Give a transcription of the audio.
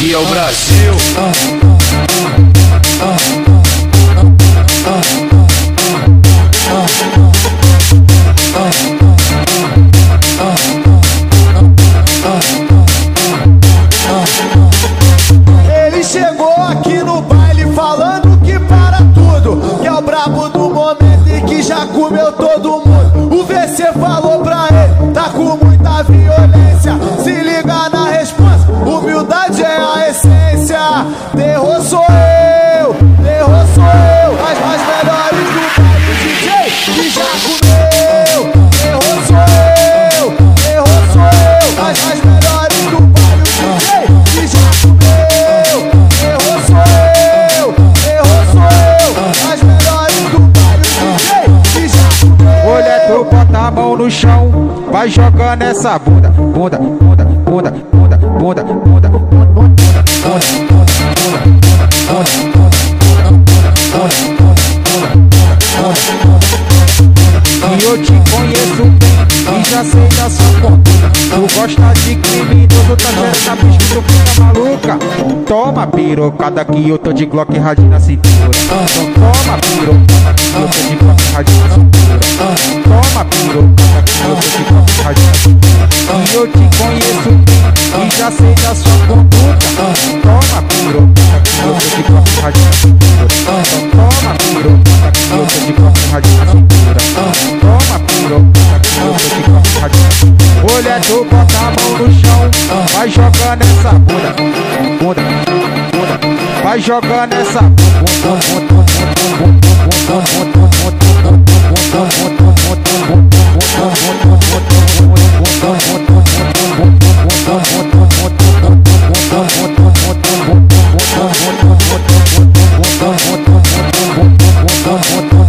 aqui é o Brasil. Ele chegou aqui no baile falando que para tudo, que é o brabo do momento e que já comeu todo mundo. O VC falou pra ele, tá com muita violência, se liga na resposta, humildade é a essência. Terror sou eu, terror sou eu, as melhores do baile DJ que já comeu. Terror sou eu, terror sou eu, as melhores do baile DJ que já comeu. Terror sou eu, terror sou eu, as melhores do baile DJ que já comeu. Olha, tu bota a mão no chão, vai jogando essa bunda, bunda, bunda, bunda, bunda, bunda, bunda, bunda. E eu te conheço bem e já sei da sua conduta. Tu gosta de criminoso, tá certo na bicha, tu fica maluca. Toma pirocada que eu tô de Glock radinho na cintura. Toma pirocada que eu tô de Glock radinho na cintura. Toma pirocada que eu tô de Glock radinho na cintura. E eu te conheço bem e já sei da sua conduta. Toma pirocada que eu tô de Glock radinho na cintura. Toma pirocada que eu tô de Glock radinho na cintura. Toma pirocada que eu tô de Glock radinho na cintura. Olha, tu bota a mão no chão, vai jogando essa bunda, bunda, bunda, vai jogando essa bunda. Bota